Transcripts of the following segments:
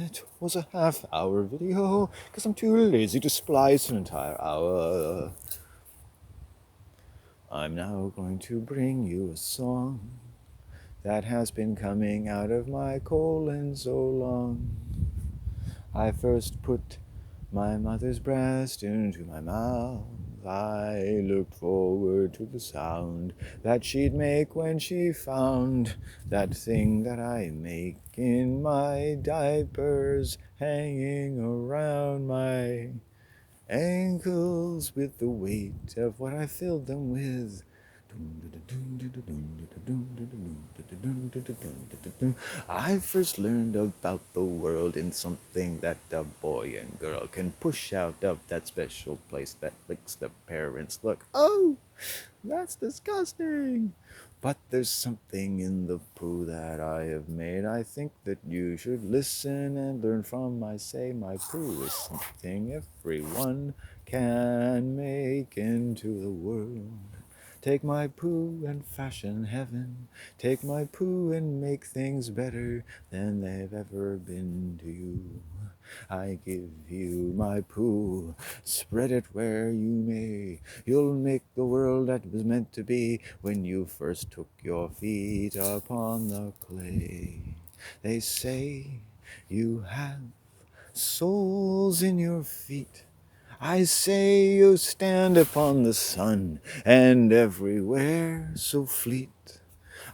it was a half-hour video, 'cause I'm too lazy to splice an entire hour. I'm now going to bring you a song that has been coming out of my colon so long. I first put my mother's breast into my mouth. I looked forward to the sound that she'd make when she found that thing that I make in my diapers hanging around my ankles with the weight of what I filled them with. I first learned about the world in something that a boy and girl can push out of that special place that makes the parents look, oh, that's disgusting. But there's something in the poo that I have made. I think that you should listen and learn from. I say my poo is something everyone can make into the world. Take my poo and fashion heaven. Take my poo and make things better than they've ever been to you. I give you my poo, spread it where you may. You'll make the world that was meant to be when you first took your feet upon the clay. They say you have souls in your feet. I say you stand upon the sun, and everywhere so fleet.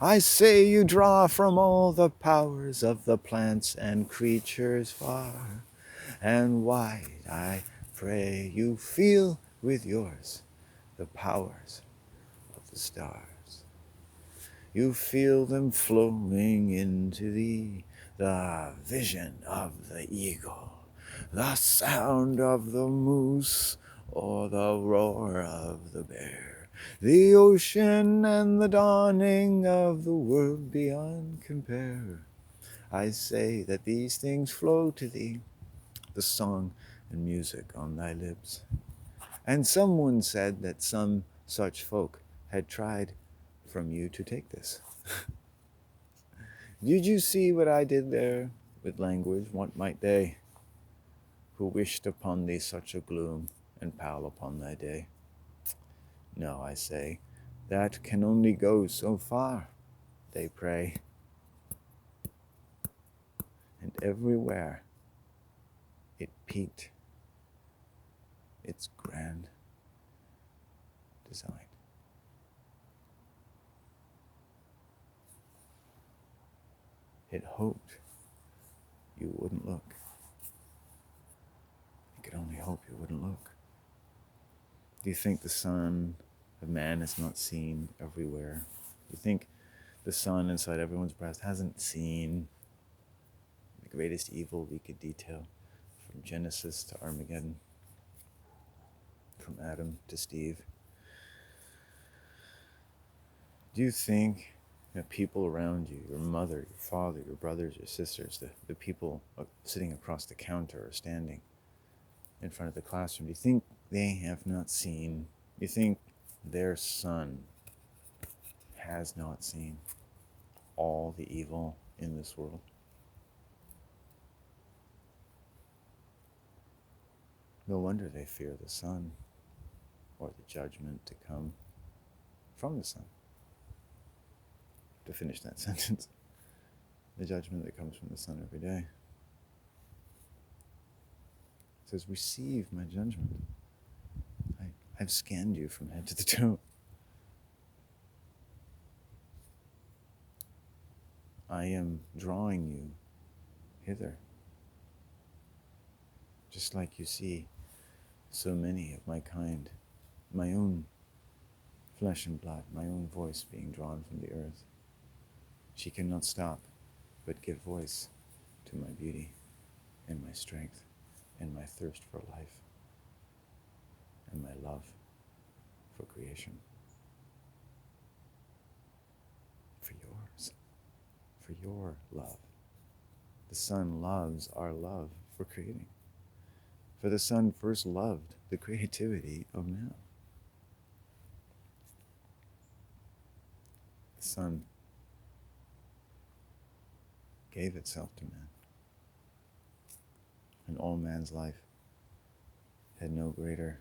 I say you draw from all the powers of the plants and creatures far and wide. I pray you feel with yours the powers of the stars. You feel them flowing into thee, the vision of the eagle, the sound of the moose, or the roar of the bear, the ocean and the dawning of the world beyond compare. I say that these things flow to thee, the song and music on thy lips. And someone said that some such folk had tried from you to take this. Did you see what I did there with language? What might they, who wished upon thee such a gloom, and pall upon thy day? No, I say, that can only go so far, they pray. And everywhere it peaked its grand design. It hoped you wouldn't look. It could only hope you wouldn't look. Do you think the Son of Man is not seen everywhere? Do you think the sun inside everyone's breast hasn't seen the greatest evil we could detail, from Genesis to Armageddon, from Adam to Steve? Do you think that people around you, your mother, your father, your brothers, your sisters, the people sitting across the counter or standing in front of the classroom, do you think they have not seen, do you think their son has not seen all the evil in this world? No wonder they fear the sun, or the judgment to come from the sun. To finish that sentence, the judgment that comes from the sun every day. It says, receive my judgment. I've scanned you from head to the toe. I am drawing you hither. Just like you see so many of my kind, my own flesh and blood, my own voice being drawn from the earth. She cannot stop but give voice to my beauty and my strength and my thirst for life and my love for creation. For yours, for your love. The Son loves our love for creating. For the Son first loved the creativity of man. The Son gave itself to man. all man's life had no greater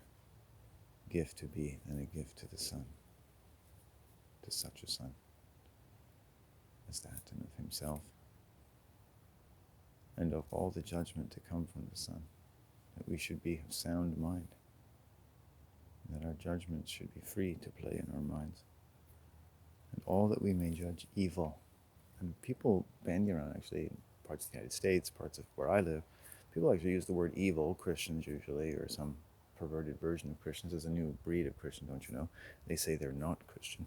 gift to be than a gift to the Son, to such a Son as that, and of himself, and of all the judgment to come from the Son, that we should be of sound mind, and that our judgments should be free to play in our minds, and all that we may judge evil. And people bandy around, actually, in parts of the United States, parts of where I live, people actually use the word evil, Christians usually, or some perverted version of Christians. There's a new breed of Christian, don't you know? They say they're not Christian.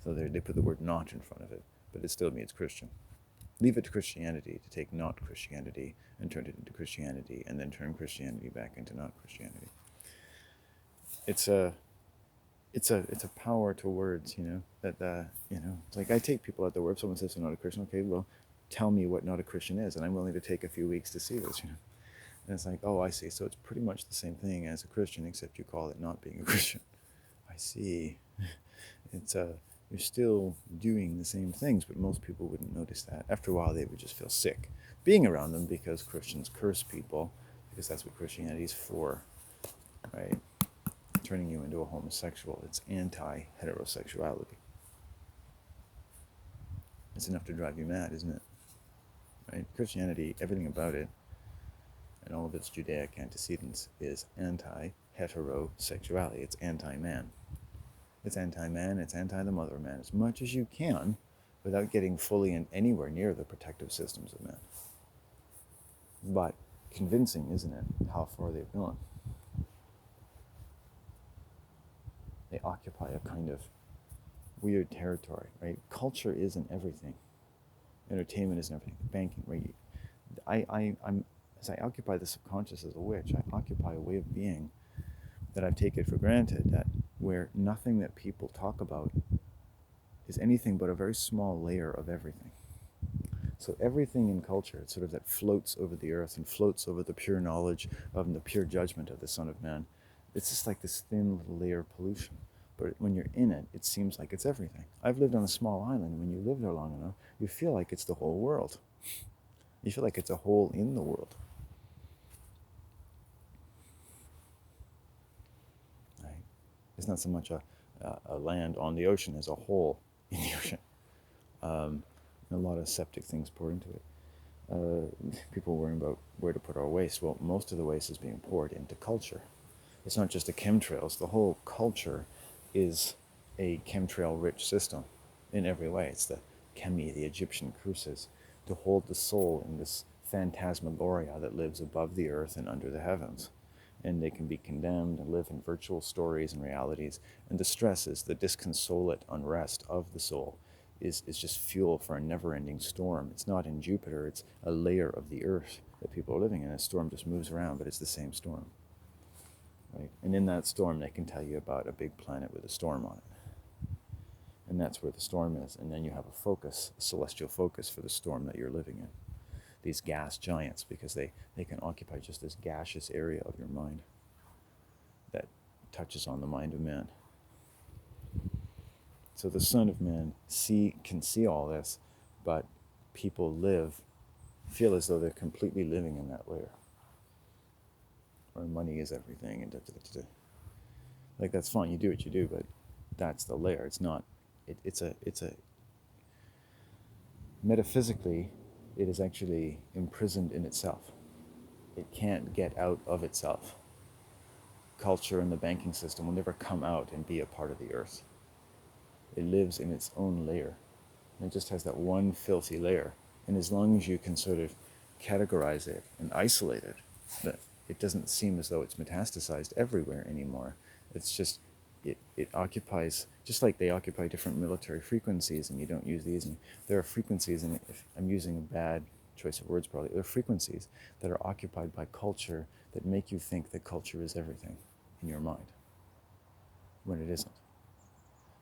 So they put the word not in front of it, but it still means Christian. Leave it to Christianity to take not Christianity and turn it into Christianity, and then turn Christianity back into not Christianity. It's a power to words, that it's like I take people at their word. If someone says they're not a Christian, okay, well, tell me what not a Christian is, and I'm willing to take a few weeks to see this, And it's like, oh, I see. So it's pretty much the same thing as a Christian, except you call it not being a Christian. I see. It's you're still doing the same things, but most people wouldn't notice that. After a while, they would just feel sick being around them, because Christians curse people, because that's what Christianity is for, right? Turning you into a homosexual. It's anti-heterosexuality. It's enough to drive you mad, isn't it? Right? Christianity, everything about it, and all of its Judaic antecedents, is anti-heterosexuality. It's anti-man. It's anti-man, it's anti-the mother of man, as much as you can, without getting fully and anywhere near the protective systems of man. But convincing, isn't it, how far they've gone? They occupy a kind of weird territory, right? Culture isn't everything. Entertainment isn't everything. Banking, right? I'm as I occupy the subconscious as a witch, I occupy a way of being that I've taken for granted, that where nothing that people talk about is anything but a very small layer of everything. So everything in culture, it's sort of that floats over the earth and floats over the pure knowledge of and the pure judgment of the Son of Man. It's just like this thin little layer of pollution. But when you're in it, it seems like it's everything. I've lived on a small island, and when you live there long enough, you feel like it's the whole world. You feel like it's a hole in the world. Right? It's not so much a land on the ocean as a hole in the ocean. A lot of septic things poured into it. People worrying about where to put our waste. Well, most of the waste is being poured into culture. It's not just the chemtrails. The whole culture is a chemtrail-rich system in every way. It's the chemi, the Egyptian curses, to hold the soul in this phantasmagoria that lives above the earth and under the heavens. And they can be condemned and live in virtual stories and realities. And the stresses, the disconsolate unrest of the soul is just fuel for a never-ending storm. It's not in Jupiter, it's a layer of the earth that people are living in. A storm just moves around, but it's the same storm. Right? And in that storm, they can tell you about a big planet with a storm on it. And that's where the storm is. And then you have a focus, a celestial focus for the storm that you're living in. These gas giants, because they can occupy just this gaseous area of your mind that touches on the mind of man. So the Son of Man can see all this, but people feel as though they're completely living in that layer. Or money is everything, and like, that's fine, you do what you do, but that's the layer. It's not, it's a metaphysically, it is actually imprisoned in itself. It can't get out of itself. Culture and the banking system will never come out and be a part of the earth. It lives in its own layer. And it just has that one filthy layer. And as long as you can sort of categorize it and isolate it, that it doesn't seem as though it's metastasized everywhere anymore. It's just, it occupies, just like they occupy different military frequencies, and you don't use these. And there are frequencies, and if I'm using a bad choice of words probably, there are frequencies that are occupied by culture that make you think that culture is everything in your mind, when it isn't.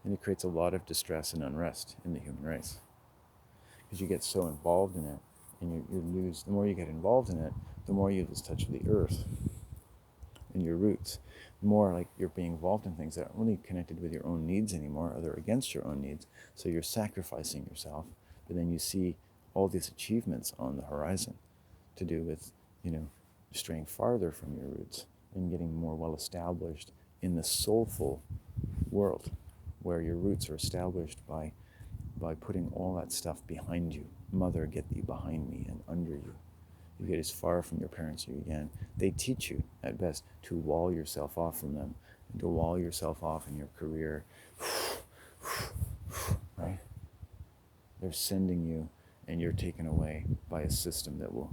And it creates a lot of distress and unrest in the human race, because you get so involved in it, and you lose, the more you get involved in it, the more you lose touch with the earth and your roots. The more like you're being involved in things that aren't really connected with your own needs anymore, or they're against your own needs, so you're sacrificing yourself. But then you see all these achievements on the horizon to do with, straying farther from your roots and getting more well established in the soulful world, where your roots are established by putting all that stuff behind you. Mother, get thee behind me and under you. You get as far from your parents as you can. They teach you, at best, to wall yourself off from them, and to wall yourself off in your career. Right? They're sending you, and you're taken away by a system that will,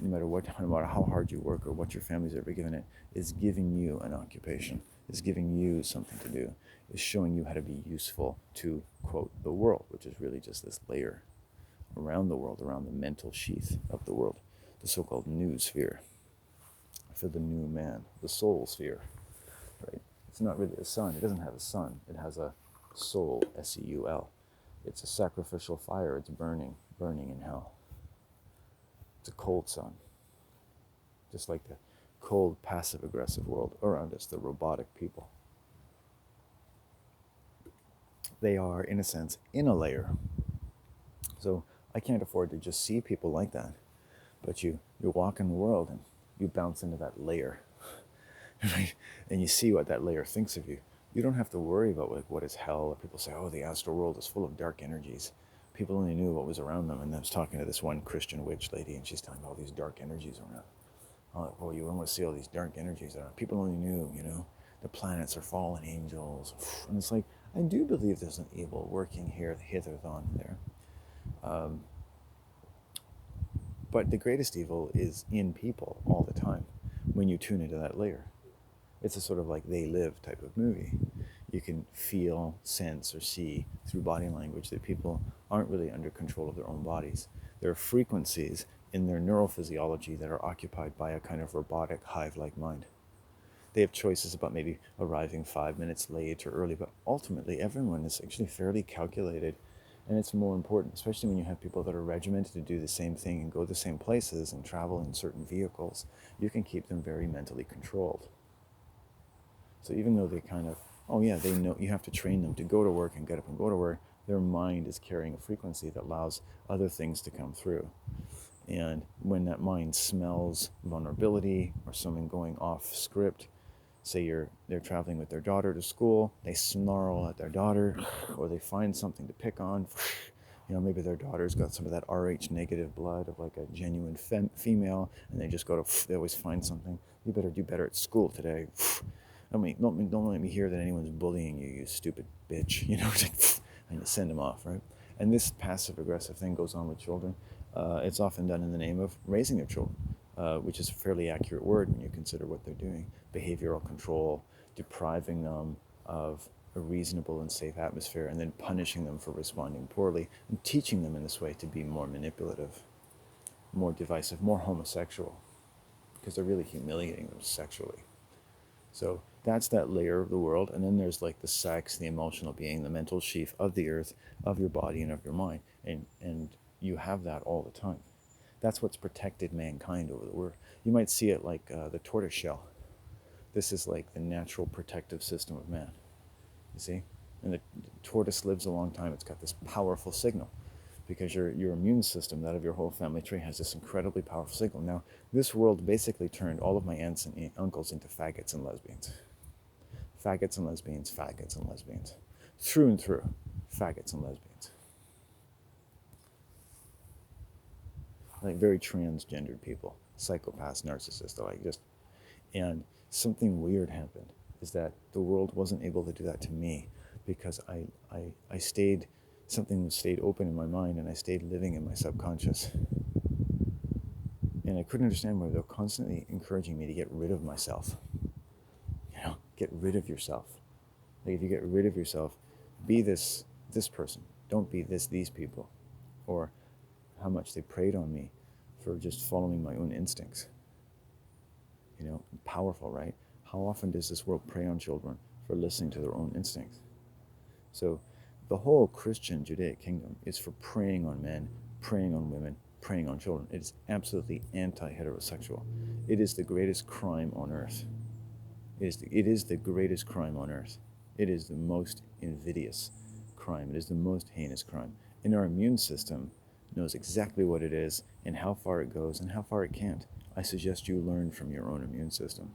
no matter how hard you work or what your family's ever given it, is giving you an occupation, is giving you something to do, is showing you how to be useful to, quote, the world, which is really just this layer around the world, around the mental sheath of the world, the so-called new sphere, for the new man, the soul sphere, right? It's not really a sun. It doesn't have a sun. It has a soul, S-E-U-L. It's a sacrificial fire. It's burning in hell. It's a cold sun, just like the cold, passive-aggressive world around us, the robotic people. They are, in a sense, in a layer. So I can't afford to just see people like that. But you walk in the world and you bounce into that layer, right? And you see what that layer thinks of you. You don't have to worry about like what is hell. Or people say, oh, the astral world is full of dark energies. People only knew what was around them. And I was talking to this one Christian witch lady, and she's telling me all these dark energies around. I'm like, well, you want to see all these dark energies around. People only knew, the planets are fallen angels. And it's like, I do believe there's an evil working here, hither, thon, there. But the greatest evil is in people all the time when you tune into that layer. It's a sort of like They Live type of movie. You can feel, sense, or see through body language that people aren't really under control of their own bodies. There are frequencies in their neurophysiology that are occupied by a kind of robotic, hive-like mind. They have choices about maybe arriving 5 minutes late or early, but ultimately everyone is actually fairly calculated. And it's more important, especially when you have people that are regimented to do the same thing and go the same places and travel in certain vehicles. You can keep them very mentally controlled. So even though they kind of, oh yeah, they know, you have to train them to go to work and get up and go to work, their mind is carrying a frequency that allows other things to come through. And when that mind smells vulnerability or something going off script, say they're traveling with their daughter to school, they snarl at their daughter, or they find something to pick on. Maybe their daughter's got some of that Rh negative blood of like a genuine female, and they just go to, they always find something. You better do better at school today. Don't let me hear that anyone's bullying you, you stupid bitch. And you send them off, right? And this passive aggressive thing goes on with children. It's often done in the name of raising their children. Which is a fairly accurate word when you consider what they're doing. Behavioral control, depriving them of a reasonable and safe atmosphere, and then punishing them for responding poorly, and teaching them in this way to be more manipulative, more divisive, more homosexual, because they're really humiliating them sexually. So that's that layer of the world. And then there's like the sex, the emotional being, the mental sheath of the earth, of your body and of your mind. And you have that all the time. That's what's protected mankind over the world. You might see it like the tortoise shell. This is like the natural protective system of man, you see? And the tortoise lives a long time. It's got this powerful signal because your immune system, that of your whole family tree, has this incredibly powerful signal. Now, this world basically turned all of my aunts and uncles into faggots and lesbians. Faggots and lesbians, faggots and lesbians. Through and through, faggots and lesbians. Like very transgendered people, psychopaths, narcissists, and something weird happened is that the world wasn't able to do that to me because I stayed, something stayed open in my mind, and I stayed living in my subconscious. And I couldn't understand why they were constantly encouraging me to get rid of myself. Get rid of yourself. Like if you get rid of yourself, be this person. Don't be these people. Or how much they preyed on me for just following my own instincts. Powerful, right? How often does this world prey on children for listening to their own instincts? So the whole Christian Judaic kingdom is for preying on men, preying on women, preying on children. It is absolutely anti-heterosexual. It is the greatest crime on earth. It is the greatest crime on earth. It is the most invidious crime. It is the most heinous crime. And our immune system knows exactly what it is, and how far it goes and how far it can't. I suggest you learn from your own immune system.